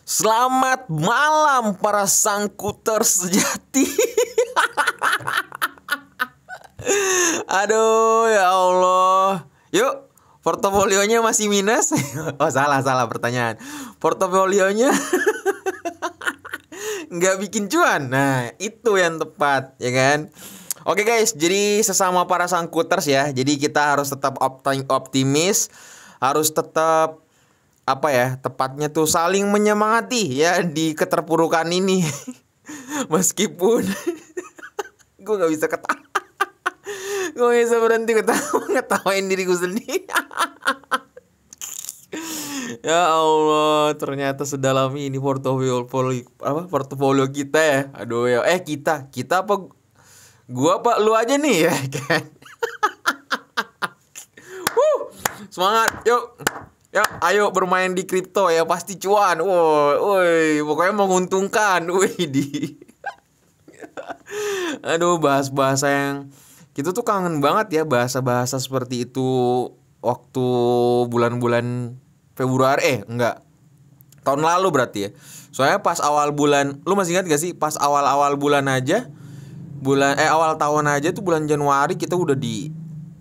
Selamat malam para sangkuter sejati. Aduh ya Allah. Yuk, portofolionya masih minus. Oh salah pertanyaan. Portofolionya nggak bikin cuan. Nah itu yang tepat ya kan. Oke guys, jadi sesama para sangkuters ya. Jadi kita harus tetap optimis. Harus tetap tepatnya tuh saling menyemangati ya di keterpurukan ini. Meskipun gue nggak bisa ketawa, gue nggak bisa berhenti ngetawain diriku sendiri. Ya Allah, ternyata sedalam ini portofolio kita ya. Aduh ya, kita apa? Gua apa lu aja nih ya kan? Semangat, yuk. Ya, ayo bermain di kripto ya, pasti cuan. Woi, pokoknya menguntungkan. Aduh, bahasa yang kita tuh kangen banget ya, bahasa-bahasa seperti itu waktu bulan-bulan Februari, enggak. Tahun lalu berarti ya. Soalnya pas awal bulan, lu masih ingat gak sih pas awal-awal bulan aja? Awal tahun aja tuh bulan Januari kita udah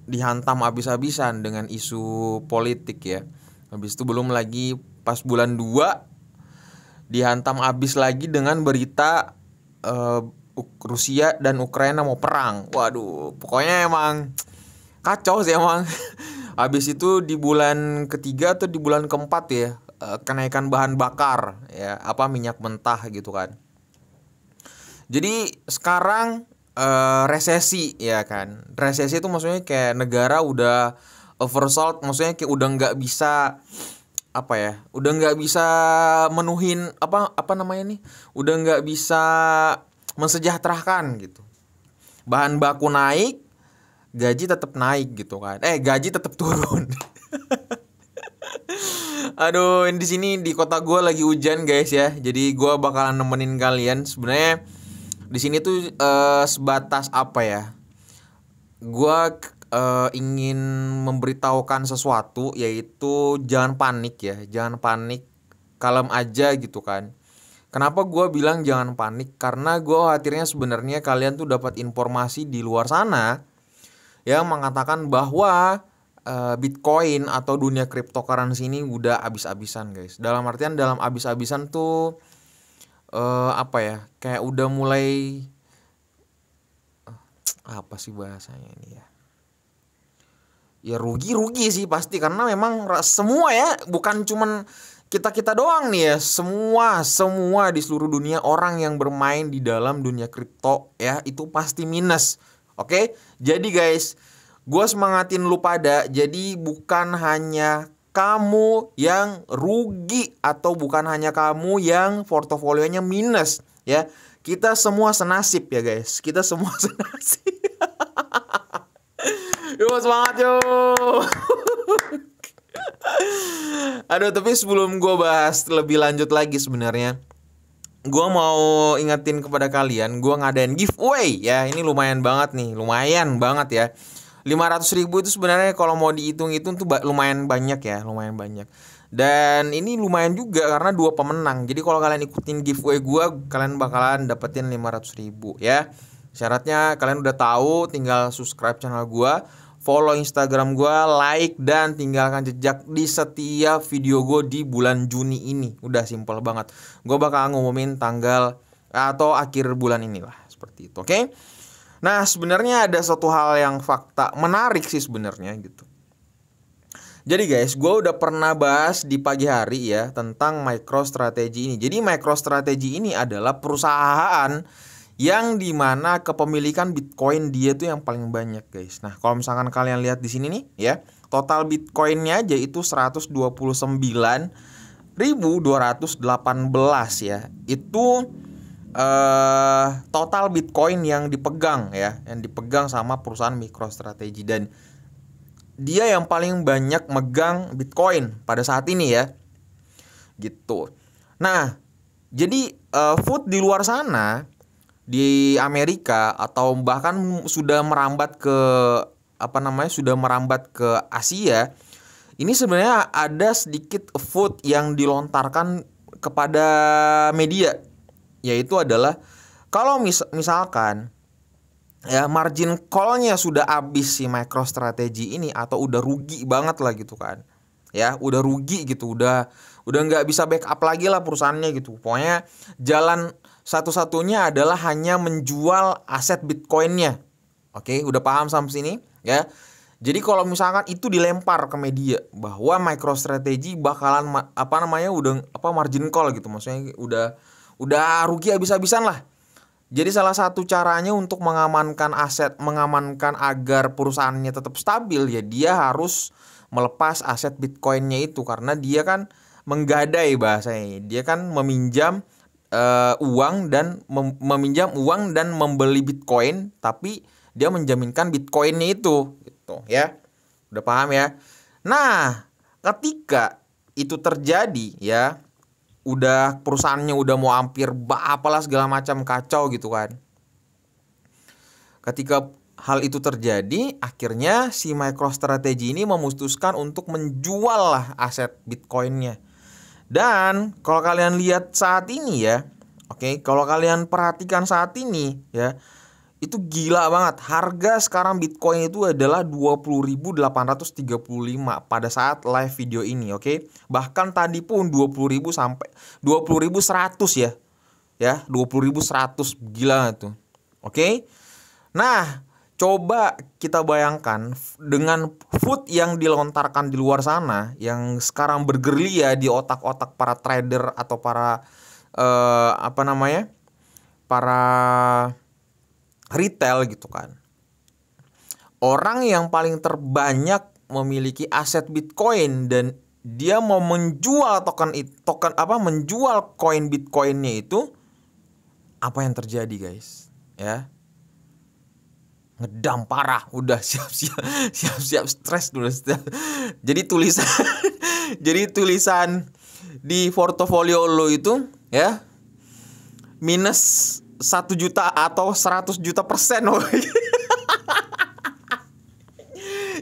dihantam habis-habisan dengan isu politik ya. Habis itu belum lagi pas bulan 2 dihantam habis lagi dengan berita Rusia dan Ukraina mau perang. Waduh, pokoknya emang kacau sih emang. Habis itu di bulan ketiga atau di bulan keempat ya, kenaikan bahan bakar ya, minyak mentah gitu kan. Jadi sekarang resesi ya kan. Resesi itu maksudnya kayak negara udah oversold, maksudnya kayak udah nggak bisa udah nggak bisa menuhin udah nggak bisa mensejahterakan gitu. Bahan baku naik, gaji tetap naik gitu kan. Gaji tetap turun. Aduh, di sini di kota gue lagi hujan guys ya. Jadi gue bakalan nemenin kalian. Sebenarnya di sini tuh sebatas gue ingin memberitahukan sesuatu, yaitu jangan panik ya, jangan panik, kalem aja gitu kan. Kenapa gue bilang jangan panik? Karena gue khawatirnya sebenarnya kalian tuh dapat informasi di luar sana yang mengatakan bahwa Bitcoin atau dunia cryptocurrency ini udah abis-abisan guys. Dalam artian dalam abis-abisan tuh kayak udah mulai apa sih bahasanya ini ya? Ya rugi sih pasti, karena memang semua ya, bukan cuman kita doang nih ya, semua di seluruh dunia orang yang bermain di dalam dunia kripto ya itu pasti minus. Oke? Jadi guys, gue semangatin lu pada. Jadi bukan hanya kamu yang rugi atau bukan hanya kamu yang portofolionya minus ya. Kita semua senasib ya guys. Kita semua senasib. Yuk semangat yuk. Aduh, tapi sebelum gue bahas lebih lanjut lagi sebenarnya, gue mau ingetin kepada kalian, gue ngadain giveaway ya. Ini lumayan banget nih, lumayan banget ya. 500.000 itu sebenarnya kalau mau dihitung-hitung tuh lumayan banyak ya, lumayan banyak. Dan ini lumayan juga karena 2 pemenang. Jadi kalau kalian ikutin giveaway gue, kalian bakalan dapetin 500.000 ya. Syaratnya kalian udah tahu, tinggal subscribe channel gue, follow Instagram gue, like, dan tinggalkan jejak di setiap video gue di bulan Juni ini. Udah simpel banget. Gue bakal ngumumin tanggal atau akhir bulan inilah, seperti itu. Oke? Nah, sebenarnya ada satu hal yang fakta menarik sih sebenarnya gitu. Jadi guys, gue udah pernah bahas di pagi hari ya tentang MicroStrategy ini. Jadi MicroStrategy ini adalah perusahaan yang dimana kepemilikan Bitcoin dia tuh yang paling banyak guys. Nah, kalau misalkan kalian lihat di sini nih ya, total Bitcoinnya aja itu 129.218 ya. Itu total Bitcoin yang dipegang ya, yang dipegang sama perusahaan MicroStrategy, dan dia yang paling banyak megang Bitcoin pada saat ini ya. Gitu. Nah, jadi food di luar sana di Amerika atau bahkan sudah merambat ke Asia. Ini sebenarnya ada sedikit food yang dilontarkan kepada media, yaitu adalah kalau misalkan ya margin call-nya sudah habis si MicroStrategy ini, atau udah rugi banget lah gitu kan. Ya, udah rugi gitu, udah nggak bisa backup lagi lah perusahaannya gitu. Pokoknya jalan satu-satunya adalah hanya menjual aset Bitcoin-nya. Oke, udah paham sampai sini ya. Jadi kalau misalkan itu dilempar ke media bahwa MicroStrategy bakalan margin call gitu, maksudnya udah rugi habis-habisan lah. Jadi salah satu caranya untuk mengamankan aset, mengamankan agar perusahaannya tetap stabil, ya dia harus melepas aset Bitcoin-nya itu, karena dia kan menggadai bahasanya. Dia kan meminjam uang dan meminjam uang dan membeli Bitcoin, tapi dia menjaminkan Bitcoin-nya itu gitu ya. Udah paham ya? Nah, ketika itu terjadi ya, udah perusahaannya udah mau hampir apalah segala macam kacau gitu kan. Ketika hal itu terjadi, akhirnya si MicroStrategy ini memutuskan untuk menjual lah aset Bitcoin-nya. Dan kalau kalian lihat saat ini ya, oke, kalau kalian perhatikan saat ini ya, itu gila banget. Harga sekarang Bitcoin itu adalah 20.835 pada saat live video ini, oke. Bahkan tadi pun 20.000 sampai 20.100 ya. Ya, 20.100, gila tuh. Oke. Nah, coba kita bayangkan dengan food yang dilontarkan di luar sana, yang sekarang bergerilya di otak-otak para trader atau para para retail gitu kan. Orang yang paling terbanyak memiliki aset Bitcoin dan dia mau menjual menjual koin Bitcoinnya itu, apa yang terjadi guys? Ya. Ngedam parah, udah siap-siap stres dulu. Jadi tulisan di portofolio lo itu ya minus 1 juta atau 100 juta %.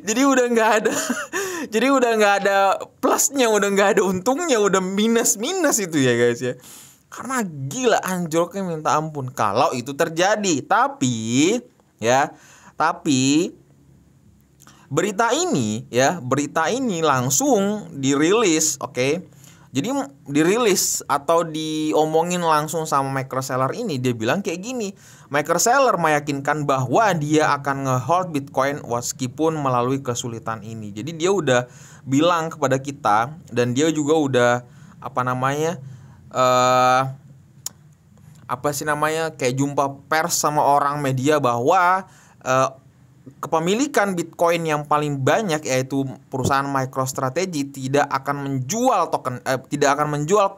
Jadi udah nggak ada plusnya, udah nggak ada untungnya, udah minus itu ya guys ya. Karena gila anjloknya minta ampun kalau itu terjadi. Tapi berita ini langsung dirilis, oke. Jadi dirilis atau diomongin langsung sama microseller ini. Dia bilang kayak gini, microseller meyakinkan bahwa dia akan ngehold Bitcoin meskipun melalui kesulitan ini. Jadi dia udah bilang kepada kita, dan dia juga udah kayak jumpa pers sama orang media bahwa kepemilikan Bitcoin yang paling banyak, yaitu perusahaan MicroStrategy, tidak akan menjual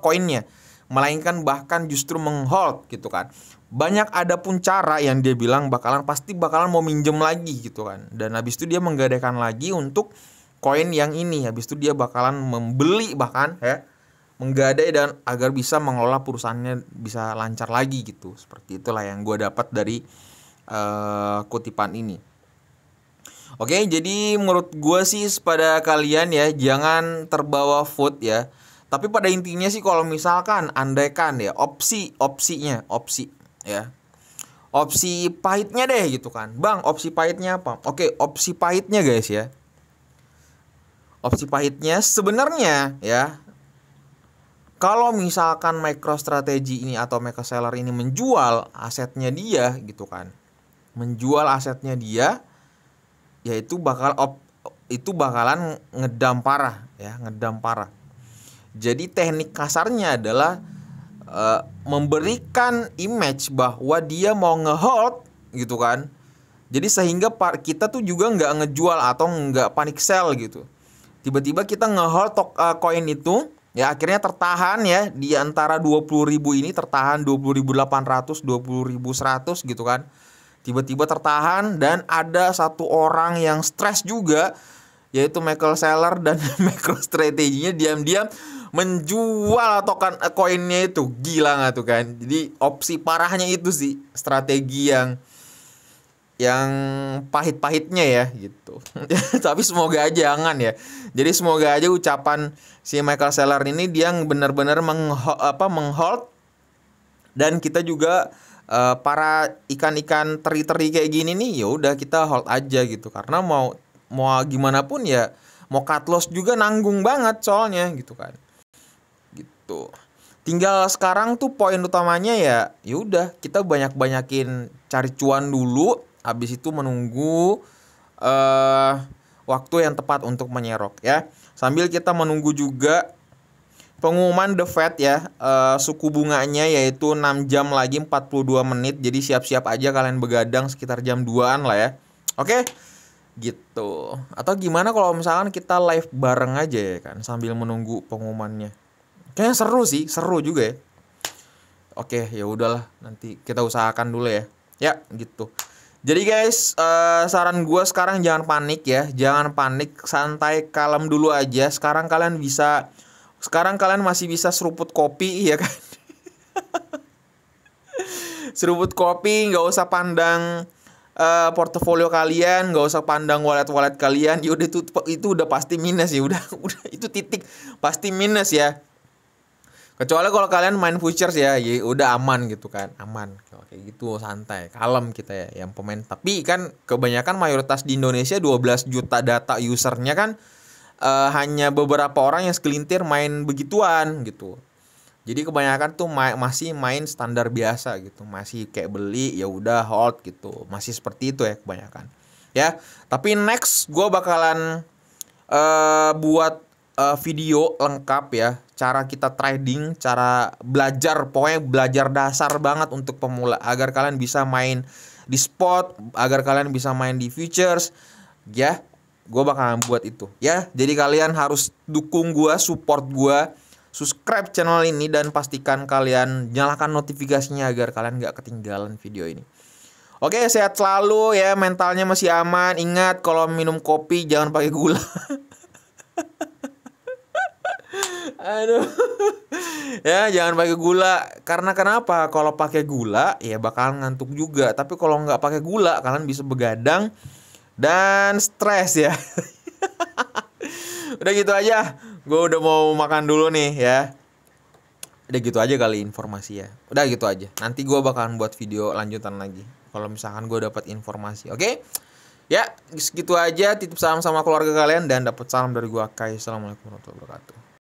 koinnya, melainkan bahkan justru menghold gitu kan. Banyak ada pun cara yang dia bilang pasti bakalan mau minjem lagi gitu kan. Dan habis itu dia menggadaikan lagi untuk koin yang ini. Habis itu dia bakalan membeli bahkan menggadai dan agar bisa mengelola perusahaannya bisa lancar lagi gitu. Seperti itulah yang gue dapat dari kutipan ini. Oke, jadi menurut gue sih pada kalian ya, jangan terbawa food ya. Tapi pada intinya sih kalau misalkan andaikan ya opsi ya. Opsi pahitnya deh gitu kan. Bang, opsi pahitnya apa? Oke, opsi pahitnya guys ya. Opsi pahitnya sebenarnya ya, kalau misalkan MicroStrategy ini atau microseller ini menjual asetnya dia gitu kan. Menjual asetnya dia, yaitu bakalan ngedam parah. Jadi teknik kasarnya adalah memberikan image bahwa dia mau ngehold gitu kan. Jadi sehingga kita tuh juga nggak ngejual atau nggak panic sell gitu. Tiba-tiba kita ngehold koin itu, ya akhirnya tertahan ya di antara 20.000 ini, tertahan 20.800, 20.100 gitu kan. Tiba-tiba tertahan dan ada satu orang yang stres juga, yaitu microseller, dan MicroStrategy-nya diam-diam menjual token koinnya itu. Gila nggak tuh kan? Jadi opsi parahnya itu sih strategi yang yang pahit-pahitnya ya gitu. Tapi semoga aja jangan ya. Jadi semoga aja ucapan si Michael Saylor ini dia benar-benar menghold, dan kita juga para ikan-ikan teri-teri kayak gini nih, ya udah kita hold aja gitu. Karena mau gimana pun ya, mau cut loss juga nanggung banget soalnya gitu kan. Gitu. Tinggal sekarang tuh poin utamanya ya udah kita banyak-banyakin cari cuan dulu, habis itu menunggu waktu yang tepat untuk menyerok ya. Sambil kita menunggu juga pengumuman The Fed ya, suku bunganya yaitu 6 jam lagi 42 menit. Jadi siap-siap aja kalian begadang sekitar jam 2-an lah ya. Oke? Gitu. Atau gimana kalau misalkan kita live bareng aja ya kan sambil menunggu pengumumannya. Kayaknya seru juga ya. Oke, ya udahlah, nanti kita usahakan dulu ya. Ya, gitu. Jadi guys, saran gue sekarang jangan panik ya. Jangan panik, santai, kalem dulu aja. Sekarang kalian masih bisa seruput kopi ya kan. Seruput kopi, nggak usah pandang portofolio kalian, nggak usah pandang wallet kalian. Ya udah itu udah pasti minus ya. Udah itu titik pasti minus ya. Kecuali kalau kalian main futures ya udah aman gitu kan, aman kayak gitu, santai, kalem kita ya yang pemain. Tapi kan kebanyakan mayoritas di Indonesia 12 juta data usernya kan hanya beberapa orang yang segelintir main begituan gitu. Jadi kebanyakan tuh masih main standar biasa gitu, masih kayak beli ya udah hold gitu, masih seperti itu ya kebanyakan. Ya, tapi next gue bakalan buat video lengkap ya, cara kita trading, cara belajar, pokoknya belajar dasar banget untuk pemula agar kalian bisa main di spot, agar kalian bisa main di futures ya. Gue bakalan buat itu ya. Jadi kalian harus dukung gue, support gue, subscribe channel ini, dan pastikan kalian nyalakan notifikasinya agar kalian gak ketinggalan video ini. Oke, sehat selalu ya, mentalnya masih aman. Ingat kalau minum kopi jangan pakai gula. Aduh. Ya, jangan pakai gula. Karena kenapa? Kalau pakai gula ya bakal ngantuk juga. Tapi kalau nggak pakai gula, kalian bisa begadang dan stres ya. Udah gitu aja. Gue udah mau makan dulu nih ya. Udah gitu aja kali informasi ya. Udah gitu aja. Nanti gue bakalan buat video lanjutan lagi kalau misalkan gue dapat informasi. Oke? Ya, segitu aja. Titip salam sama keluarga kalian dan dapat salam dari gue, Kai. Assalamualaikum warahmatullahi wabarakatuh.